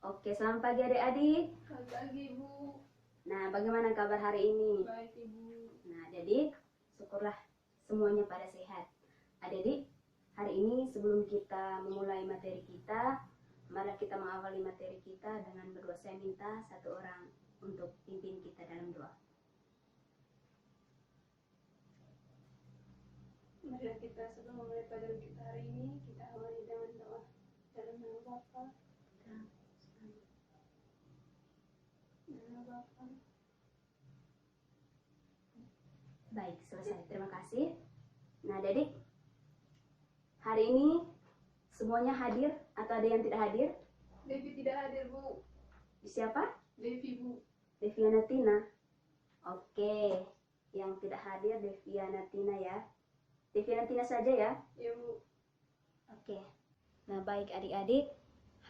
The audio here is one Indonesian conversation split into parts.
Oke, selamat pagi adik-adik. Selamat pagi, Ibu. Nah, bagaimana kabar hari ini? Baik, Ibu. Nah, adik, syukurlah semuanya pada sehat. Adik-adik, hari ini sebelum kita memulai materi kita, mari kita mengawali materi kita dengan berdoa. Saya minta satu orang untuk pimpin kita dalam doa. Marilah kita sebelum memulai pelajaran kita hari ini, kita awali dengan doa. Dalam nama Bapa, dalam nama Bapa. Baik, selesai. Terima kasih. Nah, adik, hari ini semuanya hadir atau ada yang tidak hadir? Devi tidak hadir, Bu. Siapa? Devi, Bu. Deviana Tina. Oke, yang tidak hadir Deviana Tina ya. Deviana Tina saja ya. Ya, Bu. Oke. Nah, baik adik-adik,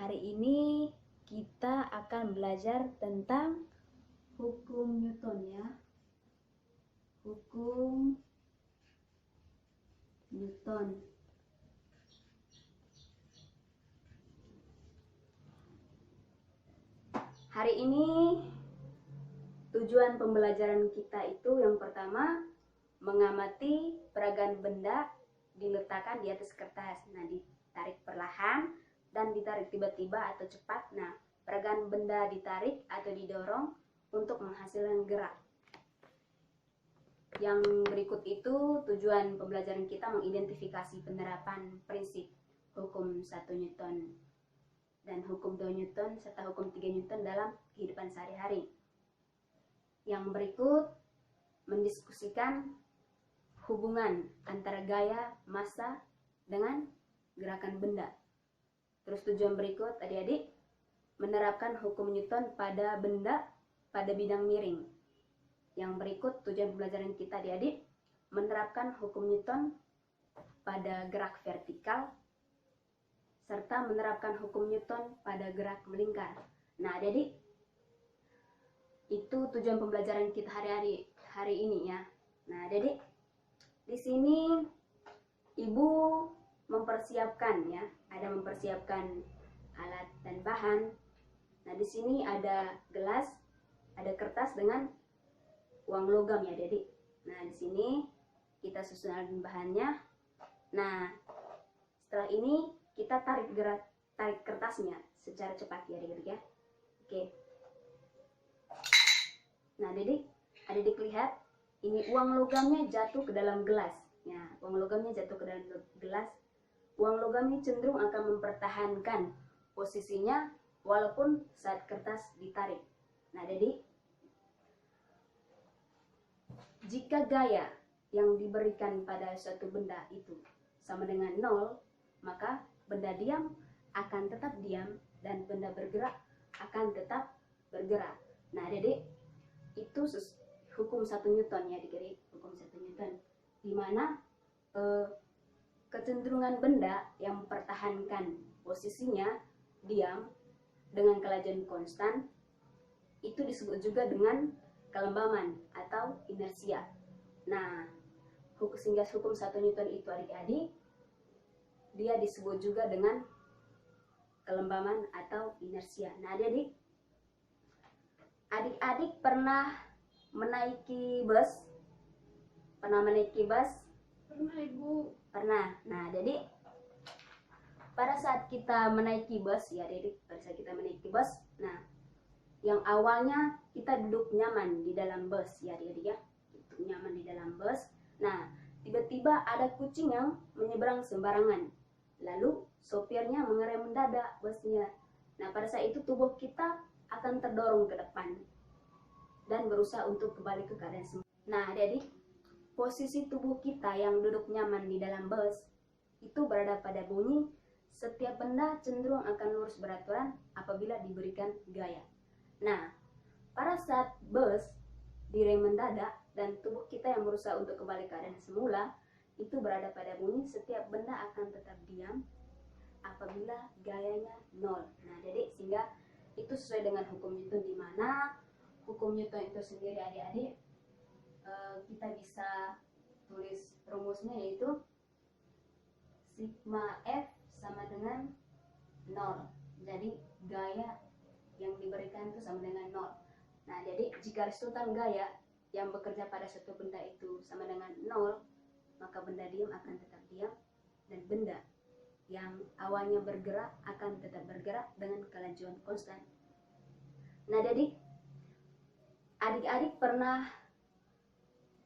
hari ini kita akan belajar tentang hukum Newton ya. Hukum Newton. Hari ini tujuan pembelajaran kita itu yang pertama mengamati peragaan benda diletakkan di atas kertas. Nah, ditarik perlahan dan ditarik tiba-tiba atau cepat. Nah, peragaan benda ditarik atau didorong untuk menghasilkan gerak. Yang berikut itu tujuan pembelajaran kita mengidentifikasi penerapan prinsip hukum 1 Newton dan hukum 2 Newton serta hukum 3 Newton dalam kehidupan sehari-hari. Yang berikut mendiskusikan hubungan antara gaya, massa dengan gerakan benda. Terus tujuan berikut adik-adik menerapkan hukum Newton pada benda pada bidang miring. Yang berikut tujuan pembelajaran kita adik-adik menerapkan hukum Newton pada gerak vertikal serta menerapkan hukum Newton pada gerak melingkar. Nah, adik-adik, itu tujuan pembelajaran kita hari ini ya. Nah, adik-adik, di sini Ibu mempersiapkan ya, ada mempersiapkan alat dan bahan. Nah, di sini ada gelas, ada kertas dengan uang logam ya, adik-adik. Nah, di sini kita susun bahannya. Nah, setelah ini kita tarik kertasnya secara cepat ya, adik-adik ya. Oke. Nah, adik-adik lihat, ini uang logamnya jatuh ke dalam gelas. Ya, uang logamnya jatuh ke dalam gelas. Uang logam ini cenderung akan mempertahankan posisinya walaupun saat kertas ditarik. Nah, adik, jika gaya yang diberikan pada suatu benda itu sama dengan 0, maka benda diam akan tetap diam dan benda bergerak akan tetap bergerak. Nah, adik, itu hukum 1 Newton ya, adik-adik, hukum 1 Newton, di mana kecenderungan benda yang mempertahankan posisinya diam dengan kelajuan konstan itu disebut juga dengan kelembaman atau inersia. Nah, sehingga hukum 1 Newton itu adik-adik dia disebut juga dengan kelembaman atau inersia. Nah, adik-adik pernah menaiki bus? Pernah menaiki bus? Pernah, Ibu. Pernah. Nah, jadi pada saat kita menaiki bus ya, adik-adik, pada saat kita menaiki bus, nah, yang awalnya kita duduk nyaman di dalam bus ya, adik-adik ya, duduk nyaman di dalam bus. Nah, tiba-tiba ada kucing yang menyeberang sembarangan. Lalu sopirnya mengerem mendadak busnya. Nah, pada saat itu tubuh kita akan terdorong ke depan dan berusaha untuk kembali ke keadaan semula. Nah, adik-adik, posisi tubuh kita yang duduk nyaman di dalam bus itu berada pada bunyi setiap benda cenderung akan lurus beraturan apabila diberikan gaya. Nah, pada saat bus direm mendadak dan tubuh kita yang berusaha untuk kembali ke keadaan semula itu berada pada bunyi setiap benda akan tetap diam apabila gayanya 0. Nah, jadi sehingga itu sesuai dengan hukum Newton, di mana hukum Newton itu sendiri adik-adik kita bisa tulis rumusnya, yaitu sigma F sama dengan 0. Jadi gaya yang diberikan itu sama dengan nol. Nah, jadi jika resultan gaya yang bekerja pada suatu benda itu sama dengan nol, maka benda diam akan tetap diam, dan benda yang awalnya bergerak akan tetap bergerak dengan kelajuan konstan. Nah, jadi adik-adik pernah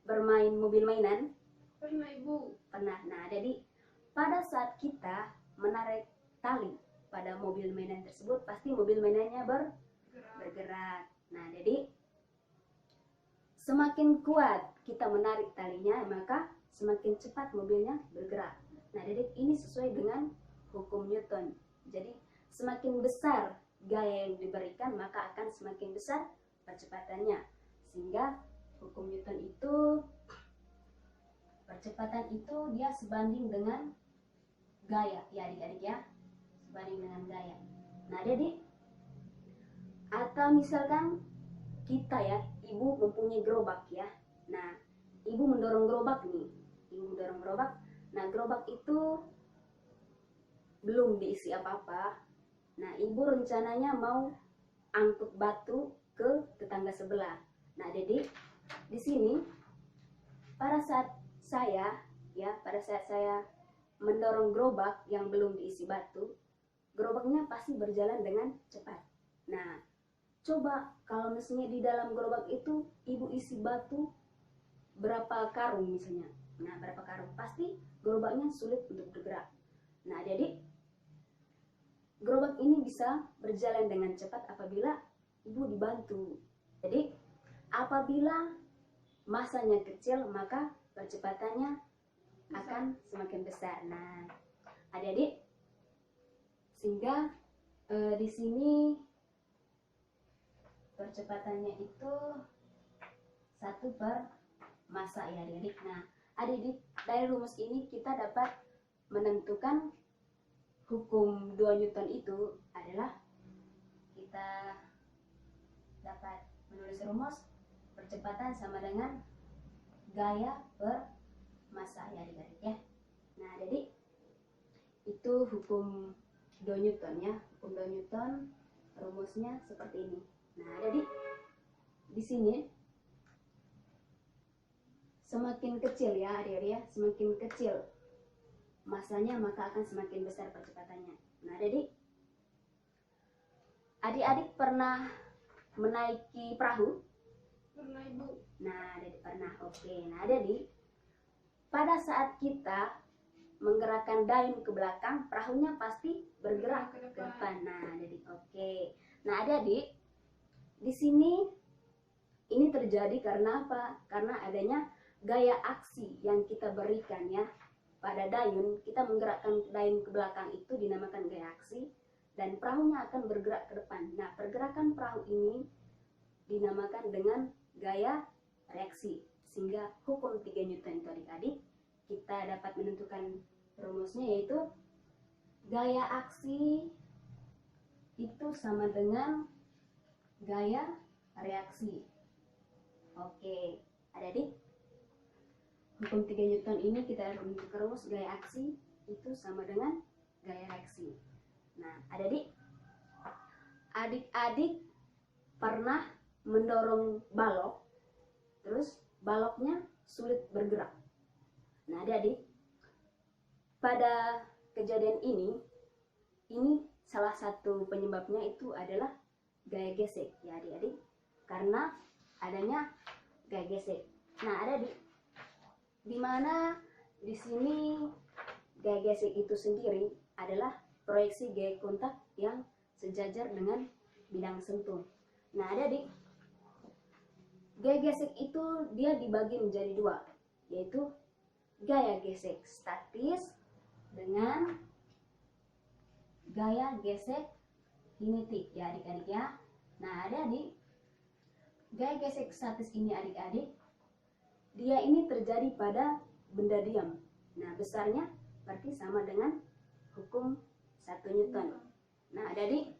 bermain mobil mainan? Pernah Ibu. Pernah. Nah, jadi pada saat kita menarik tali pada mobil mainan tersebut, pasti mobil mainannya bergerak. Nah, jadi semakin kuat kita menarik talinya, maka semakin cepat mobilnya bergerak. Nah, jadi ini sesuai dengan hukum Newton. Jadi semakin besar gaya yang diberikan, maka akan semakin besar percepatannya. Sehingga hukum Newton itu, percepatan itu dia sebanding dengan gaya, ya adik-adik ya, sebanding dengan gaya. Nah, jadi atau misalkan kita ya, ibu mempunyai gerobak ya. Nah, ibu mendorong gerobak nih, Nah, gerobak itu belum diisi apa-apa. Nah, ibu rencananya mau angkut batu ke tetangga sebelah. Nah, jadi di sini pada saat saya mendorong gerobak yang belum diisi batu, gerobaknya pasti berjalan dengan cepat. Nah, coba kalau misalnya di dalam gerobak itu ibu isi batu berapa karung misalnya. Nah, berapa karung, pasti gerobaknya sulit untuk bergerak. Nah, jadi gerobak ini bisa berjalan dengan cepat apabila ibu dibantu. Jadi apabila masanya kecil, maka percepatannya akan semakin besar. Nah, adik-adik, sehingga di sini percepatannya itu 1 per massa ya adik-adik. Nah, adik-adik, dari rumus ini kita dapat menentukan hukum 2 Newton itu adalah, kita dapat menulis rumus percepatan sama dengan gaya per massa ya adik-adik ya. Nah, jadi itu hukum 2 Newton ya. Hukum 2 Newton rumusnya seperti ini. Nah, jadi di sini semakin kecil ya adik-adik ya, semakin kecil masanya maka akan semakin besar percepatannya. Nah, jadi adik-adik pernah menaiki perahu? Pernah Ibu. Nah, adik pernah. Oke. Nah, jadi pada saat kita menggerakkan dayung ke belakang, perahunya pasti bergerak ke depan. Nah, jadi oke. Nah, adik-adik, di sini ini terjadi karena apa? Karena adanya gaya aksi yang kita berikan ya pada dayung. Kita menggerakkan dayung ke belakang itu dinamakan gaya aksi, dan perahunya akan bergerak ke depan. Nah, pergerakan perahu ini dinamakan dengan gaya reaksi. Sehingga hukum 3 Newton itu adik-adik, kita dapat menentukan rumusnya, yaitu gaya aksi itu sama dengan gaya reaksi. Oke, adik-adik, hukum 3 Newton ini kita menentukan rumus gaya aksi itu sama dengan gaya reaksi. Nah, adik-adik pernah mendorong balok, terus baloknya sulit bergerak. Nah, adik-adik, pada kejadian ini salah satu penyebabnya itu adalah gaya gesek ya adik-adik, karena adanya gaya gesek. Nah, adik-adik, dimana di sini gaya gesek itu sendiri adalah proyeksi gaya kontak yang sejajar dengan bidang sentuh. Nah, adik-adik, gaya gesek itu dia dibagi menjadi 2, yaitu gaya gesek statis dengan gaya gesek kinetik ya adik-adik ya. Nah, adik-adik, gaya gesek statis ini adik-adik, dia ini terjadi pada benda diam. Nah, besarnya berarti sama dengan hukum 1 Newton. Nah, adik-adik,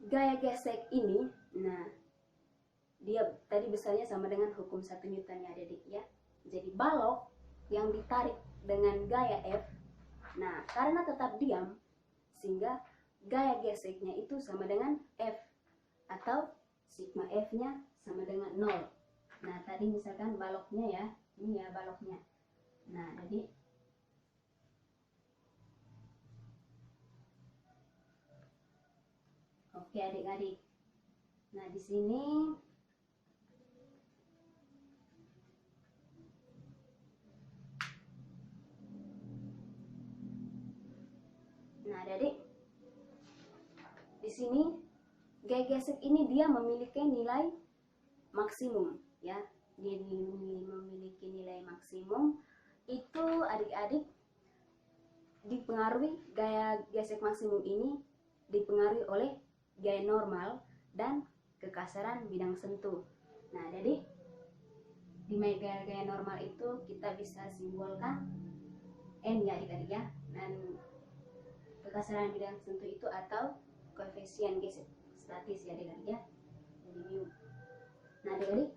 gaya gesek ini, nah dia tadi besarnya sama dengan hukum 1 Newton ya adik-adik ya. Jadi balok yang ditarik dengan gaya F, nah karena tetap diam, sehingga gaya geseknya itu sama dengan F, atau sigma F-nya sama dengan 0. Nah, tadi misalkan baloknya ya, ini ya baloknya. Nah, jadi oke adik-adik. Nah, di sini adik-adik, di sini gaya gesek ini dia memiliki nilai maksimum ya. Dia memiliki nilai maksimum itu adik-adik dipengaruhi, gaya gesek maksimum ini dipengaruhi oleh gaya normal dan kekasaran bidang sentuh. Nah, jadi di gaya normal itu kita bisa simbolkan N ya adik-adik ya, dan kekasaran bidang sentuh itu atau koefisien gesek statis ya adik-adik ya, jadi mu. Nah adik-adik,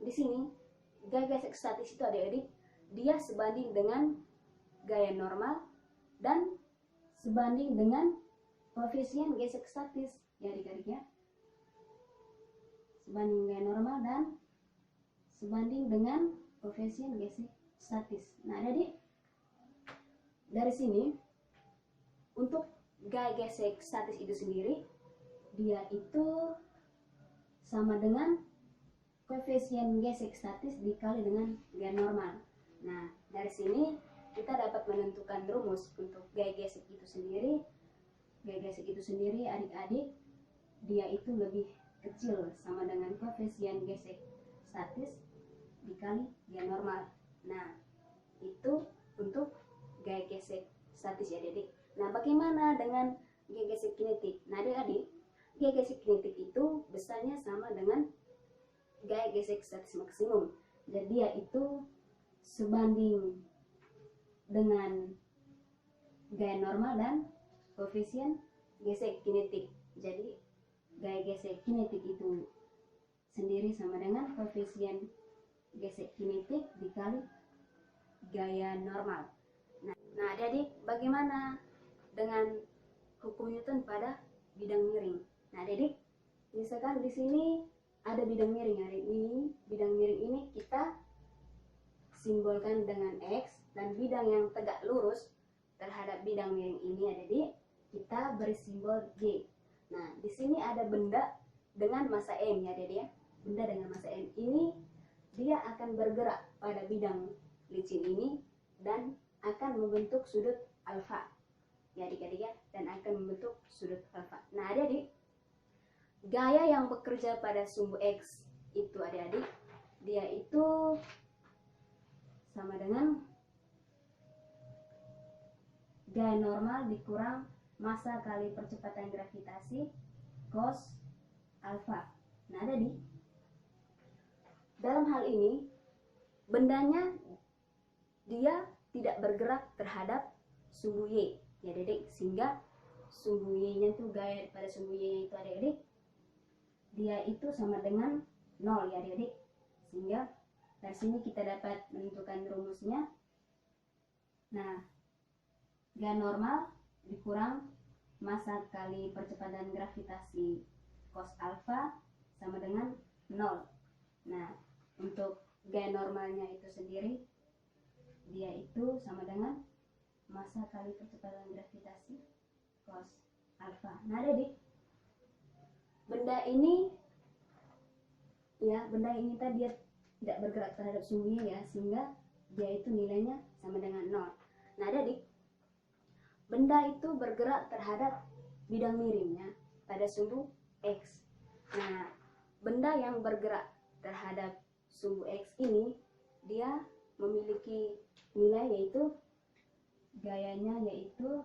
di sini gaya gesek statis itu adik-adik dia sebanding dengan gaya normal dan sebanding dengan koefisien gesek statis ya adik-adik ya, sebanding gaya normal dan sebanding dengan koefisien gesek statis. Nah adik-adik, dari sini untuk gaya gesek statis itu sendiri dia itu sama dengan koefisien gesek statis dikali dengan gaya normal. Nah, dari sini kita dapat menentukan rumus untuk gaya gesek itu sendiri. Gaya gesek itu sendiri adik-adik dia itu lebih kecil sama dengan koefisien gesek statis dikali gaya normal. Nah, itu untuk gaya gesek statis ya adik-adik. Nah, bagaimana dengan gaya gesek kinetik? Nah, adik-adik, gaya gesek kinetik itu besarnya sama dengan gaya gesek statis maksimum. Jadi dia itu sebanding dengan gaya normal dan koefisien gesek kinetik. Jadi gaya gesek kinetik itu sendiri sama dengan koefisien gesek kinetik dikali gaya normal. Nah adik-adik, bagaimana dengan hukum Newton pada bidang miring? Nah adik-adik, misalkan di sini ada bidang miring hari ini, bidang miring ini kita simbolkan dengan X, dan bidang yang tegak lurus terhadap bidang miring ini adik-adik kita beri simbol Y. Nah di sini ada benda dengan massa M ya adik-adik ya, benda dengan massa M ini dia akan bergerak pada bidang licin ini dan akan membentuk sudut alfa ya adik-adik ya, dan akan membentuk sudut alfa. Nah adik-adik, gaya yang bekerja pada sumbu X itu adik-adik dia itu sama dengan gaya normal dikurang massa kali percepatan gravitasi cos alfa. Nah adik-adik, dalam hal ini bendanya dia tidak bergerak terhadap sumbu Y ya adik-adik, sehingga sumbu Y-nya itu gaya pada sumbu Y-nya itu adik-adik dia itu sama dengan 0 ya adik-adik, sehingga dari sini kita dapat menentukan rumusnya. Nah, gaya normal dikurang massa kali percepatan gravitasi cos alfa sama dengan 0. Nah, untuk gaya normalnya itu sendiri dia itu sama dengan massa kali percepatan gravitasi cos alfa. Nah adik, benda ini ya, benda ini tadi dia tidak bergerak terhadap sumbunya ya, sehingga dia itu nilainya sama dengan 0. Nah adik, benda itu bergerak terhadap bidang miringnya pada sumbu X. Nah, benda yang bergerak terhadap sumbu X ini dia memiliki nilai yaitu gayanya yaitu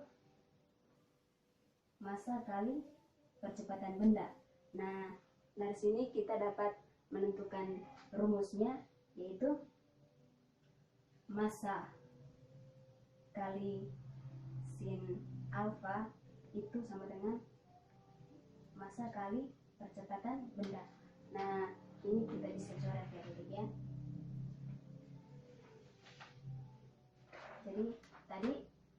massa kali percepatan benda. Nah, dari sini kita dapat menentukan rumusnya yaitu massa kali sin alfa itu sama dengan massa kali percepatan benda. Nah, ini kita bisa coret ya adik ya. Jadi tadi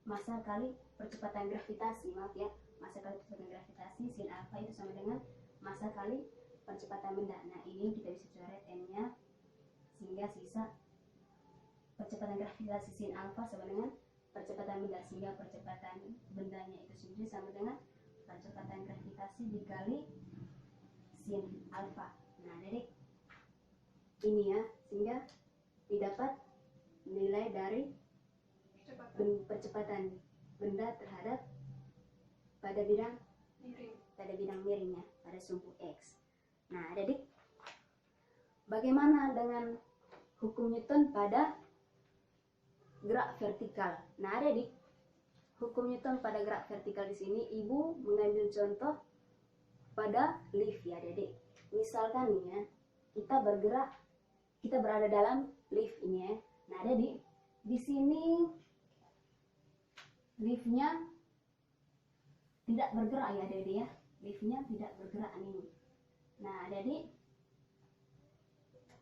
massa kali percepatan gravitasi, maaf ya, massa kali percepatan gravitasi sin alfa itu sama dengan massa kali percepatan benda. Nah ini kita bisa coret n-nya, sehingga sisa percepatan gravitasi sin alfa sama dengan percepatan benda, sehingga percepatan bendanya itu sendiri sama dengan percepatan gravitasi dikali sin alfa. Nah jadi ini ya, sehingga didapat nilai dari percepatan benda terhadap pada bidang miringnya pada sumbu X. Nah jadi bagaimana dengan hukum Newton pada gerak vertikal? Nah adik, hukum Newton pada gerak vertikal di sini ibu mengambil contoh pada lift ya adik. Misalkan nih ya, kita berada dalam lift ini ya. Nah adik, di sini liftnya tidak bergerak ya adik ya. Liftnya tidak bergerak nih. Nah adik,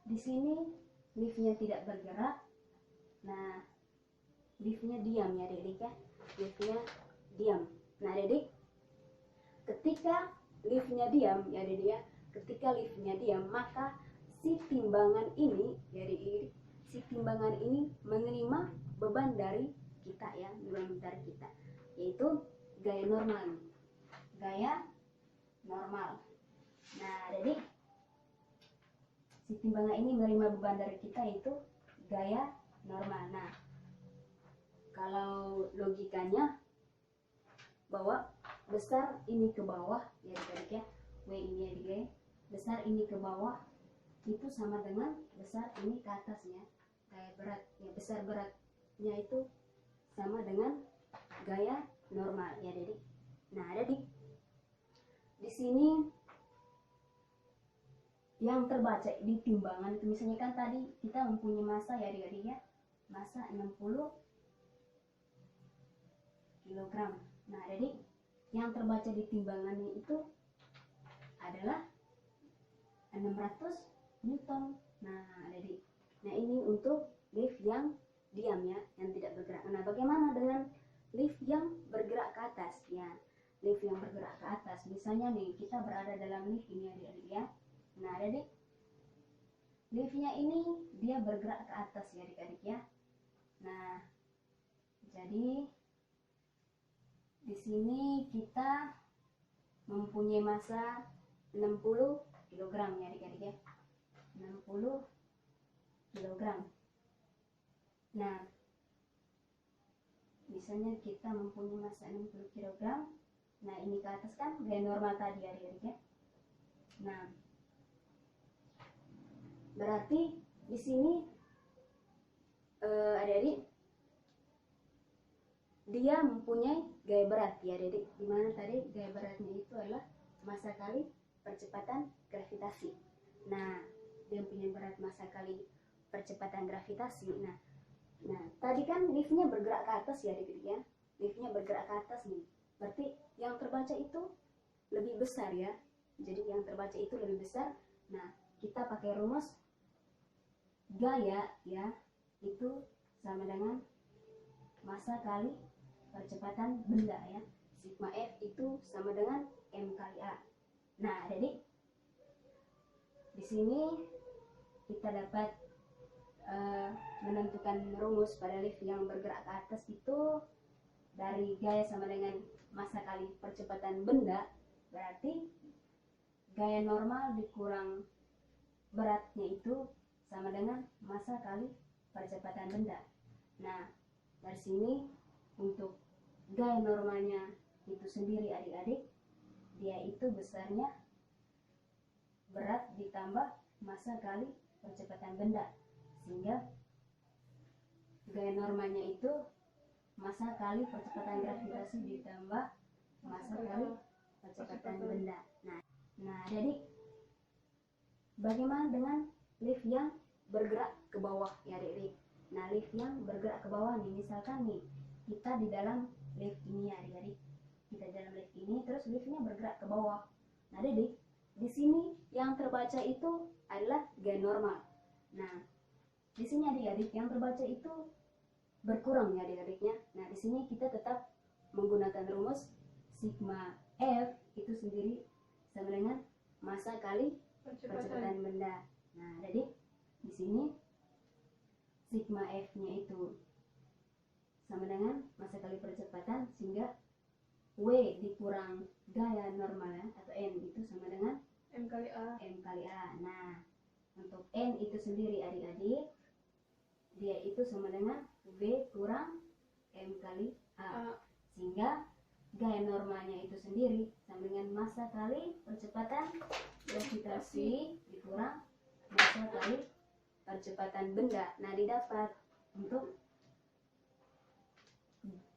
di sini liftnya tidak bergerak. Nah liftnya diam ya adik ya. Liftnya diam. Nah adik, ketika liftnya diam ya adik ya. Ketika liftnya diam, maka si timbangan ini dari si timbangan ini menerima beban dari kita ya, beban dari kita, yaitu gaya normal. Gaya normal. Nah, jadi si timbangan ini menerima beban dari kita yaitu gaya normal. Nah, kalau logikanya bahwa besar ini ke bawah ya adik ya, W ini ya adik, besar ini ke bawah itu sama dengan besar ini ke atasnya. Gaya berat ya, besar beratnya itu sama dengan gaya normal ya adik. Nah adik, di sini yang terbaca di timbangan itu misalnya kan tadi kita mempunyai massa ya adik-adik ya, massa 60 kg. Nah adik, yang terbaca di timbangannya itu adalah 600 Newton. Nah adik, nah ini untuk lift yang diam ya, yang tidak bergerak. Nah bagaimana dengan lift yang bergerak ke atas ya? Lift yang bergerak ke atas, misalnya nih kita berada dalam lift ini adik-adik ya. Nah adik, liftnya ini dia bergerak ke atas ya adik-adik ya. Nah jadi di sini kita mempunyai massa 60 kg ya adik-adik ya. 60 kg. Nah misalnya kita mempunyai massa 60 kg. Nah ini ke atas kan gaya normal tadi adik-adik ya. Nah berarti di sini adik-adik dia mempunyai gaya berat ya adik-adik. Dimana tadi gaya beratnya itu adalah massa kali percepatan gravitasi. Nah dia punya berat massa kali percepatan gravitasi. Nah tadi kan liftnya bergerak ke atas ya adik-adik ya. Liftnya bergerak ke atas nih. Berarti yang terbaca itu lebih besar ya. Jadi yang terbaca itu lebih besar. Nah kita pakai rumus gaya ya, itu sama dengan massa kali percepatan benda ya. Sigma F itu sama dengan M kali A. Nah adik, di sini kita dapat menentukan rumus pada lift yang bergerak ke atas itu dari gaya sama dengan massa kali percepatan benda, berarti gaya normal dikurang beratnya itu sama dengan massa kali percepatan benda. Nah dari sini untuk gaya normalnya itu sendiri adik-adik, dia itu besarnya berat ditambah massa kali percepatan benda, sehingga gaya normalnya itu massa kali percepatan gravitasi ditambah massa kali percepatan benda. Nah jadi bagaimana dengan lift yang bergerak ke bawah ya adik-adik? Nah lift yang bergerak ke bawah nih, misalkan nih kita di dalam lift ini ya adik-adik, kita di dalam lift ini terus liftnya bergerak ke bawah. Nah adik, di sini yang terbaca itu adalah gaya normal. Nah di sini adik-adik yang terbaca itu berkurang ya adik-adiknya. Nah di sini kita tetap menggunakan rumus sigma F itu sendiri sama dengan massa kali Percepatan. percepatan benda. Nah, jadi di sini sigma F-nya itu sama dengan massa kali percepatan, sehingga W dikurang gaya normal ya, atau N itu sama dengan M kali A. M kali A. Nah, untuk N itu sendiri adik-adik, dia itu sama dengan V kurang M kali A. Sehingga gaya normalnya itu sendiri sama dengan massa kali percepatan gravitasi dikurang massa kali percepatan benda. Nah, didapat untuk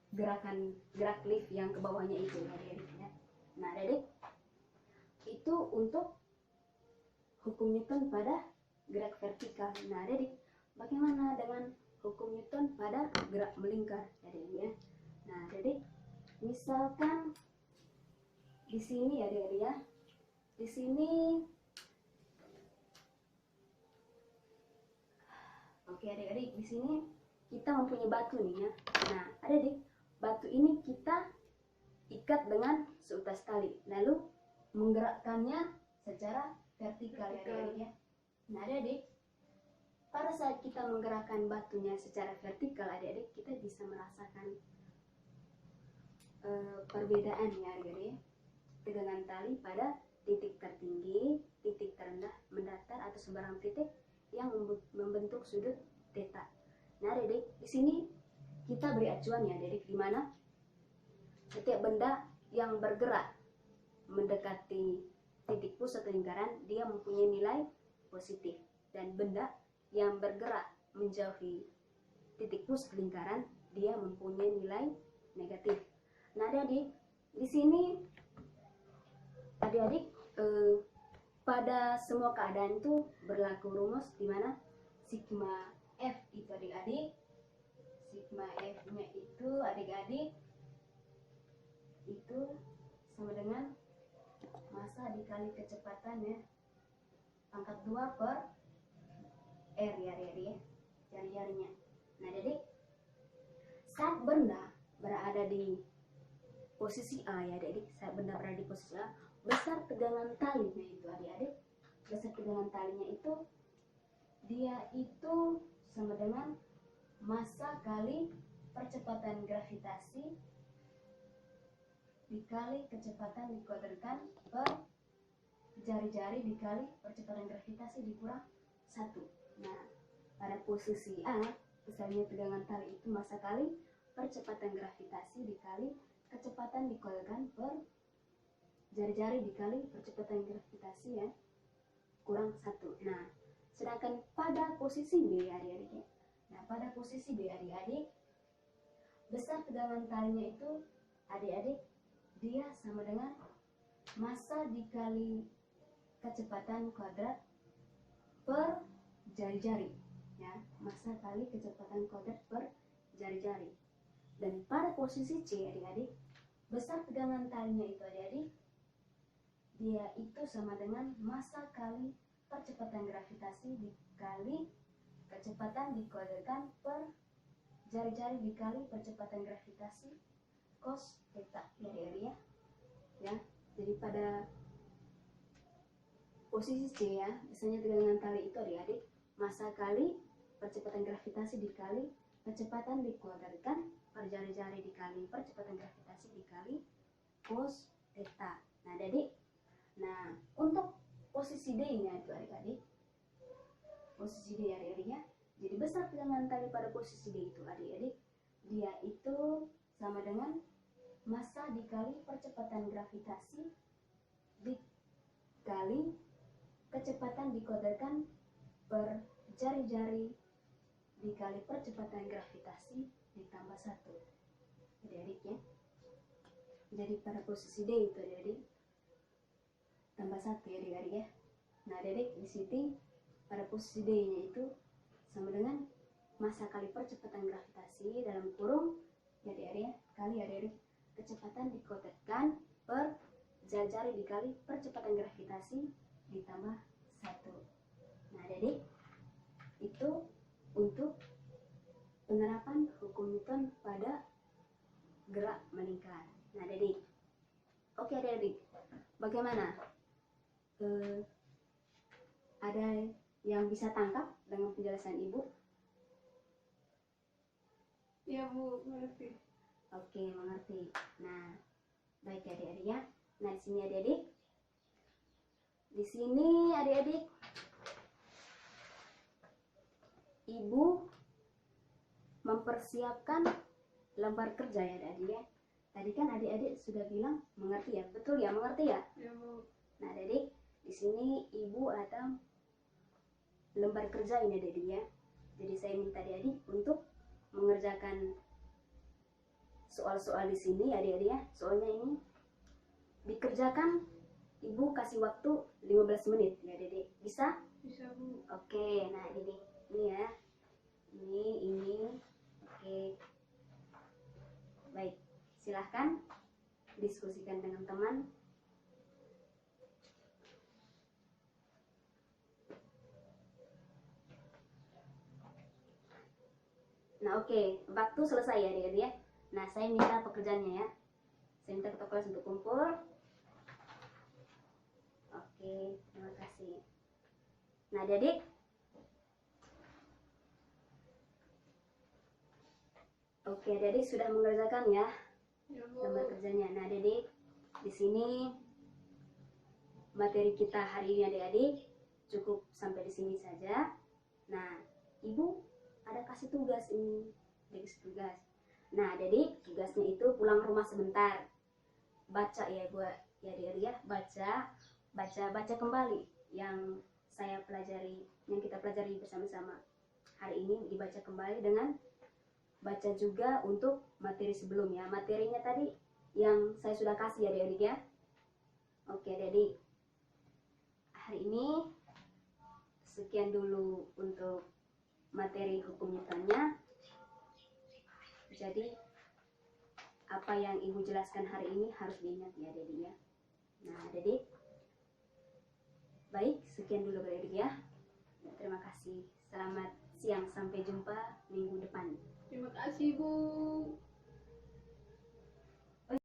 gerak lift yang ke bawahnya itu adik-adik ya. Nah, adik itu untuk hukum Newton pada gerak vertikal. Nah, adik bagaimana dengan hukum Newton pada gerak melingkar adik ya? Nah, adik misalkan di sini ya adik ya, di sini oke adik-adik, di sini kita mempunyai batu nih ya. Nah, adik batu ini kita ikat dengan seutas tali, lalu menggerakkannya secara vertikal ya adik-adik ya. Nah, adik pada saat kita menggerakkan batunya secara vertikal adik-adik, kita bisa merasakan perbedaan ya adik-adik, tegangan tali pada titik tertinggi, titik terendah, mendatar atau sembarang titik yang membentuk sudut theta. Nah, adik di sini kita beri acuan ya adik, di mana setiap benda yang bergerak mendekati titik pusat lingkaran dia mempunyai nilai positif, dan benda yang bergerak menjauhi titik pusat lingkaran dia mempunyai nilai negatif. Nah, adik di sini adik-adik pada semua keadaan itu berlaku rumus di mana sigma F itu adik-adik, sigma F-nya itu adik-adik itu sama dengan massa dikali kecepatan ya, pangkat 2 per R ya adik-adik ya, jari-jarinya. Nah, adik saat benda berada di posisi A ya adik-adik, saat benda berada di posisi A, besar tegangan talinya itu adik-adik, besar tegangan talinya itu dia itu sama dengan massa kali percepatan gravitasi dikali kecepatan dikuadratkan per jari-jari dikali percepatan gravitasi dikurang 1. Nah, pada posisi A besarnya tegangan tali itu massa kali percepatan gravitasi dikali kecepatan dikuadratkan per jari-jari dikali percepatan gravitasi ya kurang 1. Nah, sedangkan pada posisi B adik-adik ya. Nah, pada posisi B adik-adik, besar tegangan talinya itu adik-adik dia sama dengan massa dikali kecepatan kuadrat per jari-jari ya, massa kali kecepatan kuadrat per jari-jari. Dan pada posisi C adik-adik, besar tegangan talinya itu adik-adik dia itu sama dengan massa kali percepatan gravitasi dikali kecepatan dikuadratkan per jari-jari dikali percepatan gravitasi cos theta ya adik-adik ya. Jadi pada posisi C ya, misalnya tegangan tali itu adik-adik massa kali percepatan gravitasi dikali kecepatan dikuadratkan per jari-jari dikali percepatan gravitasi dikali cos theta. Nah, adik untuk posisi D-nya itu adik-adik, posisi D adik-adik ya. Jadi besar tegangan tali pada posisi D itu adik-adik dia itu sama dengan massa dikali percepatan gravitasi dikali kecepatan dikuadratkan per jari-jari dikali percepatan gravitasi ditambah 1 adik-adik ya. Jadi pada posisi D itu adik-adik tambah 1 ya adik-adik ya. Nah, adik di sini pada posisi D-nya itu sama dengan massa kali percepatan gravitasi dalam kurung ya adik-adik ya, kali adik-adik kecepatan dikuadratkan per jari-jari dikali percepatan gravitasi ditambah 1. Nah, adik itu untuk penerapan hukum Newton pada gerak melingkar. Nah, adik Oke adik-adik, bagaimana? Ada yang bisa tangkap dengan penjelasan ibu? Ya Bu, mengerti. Oke, mengerti. Nah, baik ya adik-adik ya. Nah, di sini adik-adik, ibu mempersiapkan lembar kerja ya adik-adik ya. Tadi kan adik-adik sudah bilang mengerti ya, betul ya, mengerti ya? Ya Bu. Nah, adik-adik, di sini ibu ada lembar kerja ini adik-adik ya. Jadi saya minta adik-adik untuk mengerjakan soal-soal di sini adik-adik ya. Soalnya ini dikerjakan, ibu kasih waktu 15 menit ya adik-adik. Bisa? Bisa Bu. Oke, nah adik-adik, ini ya. Ini. Oke. Baik, silahkan diskusikan dengan teman. Nah oke, waktu selesai ya adik-adik ya. Nah saya minta pekerjaannya ya. Saya minta ketua kelas untuk kumpul. Oke, terima kasih. Nah adik-adik, oke adik-adik sudah mengerjakan ya Ya Bu. lembar kerjanya. Nah adik-adik, di sini materi kita hari ini adik-adik cukup sampai di sini saja. Nah, ibu ada kasih tugas ini, kasih tugas. Nah, adik-adik tugasnya itu pulang rumah sebentar, baca ya buat ya adik-adik ya, baca kembali yang saya pelajari, yang kita pelajari bersama-sama hari ini, dibaca kembali dengan baca juga untuk materi sebelumnya. Materinya tadi yang saya sudah kasih ya adik-adik ya. Oke adik-adik, hari ini sekian dulu untuk materi hukum Newtonnya. Jadi apa yang ibu jelaskan hari ini harus diingat ya adik-adik ya. Nah adik-adik, baik sekian dulu adik-adik ya. Terima kasih, selamat siang, sampai jumpa minggu depan. Terima kasih Bu.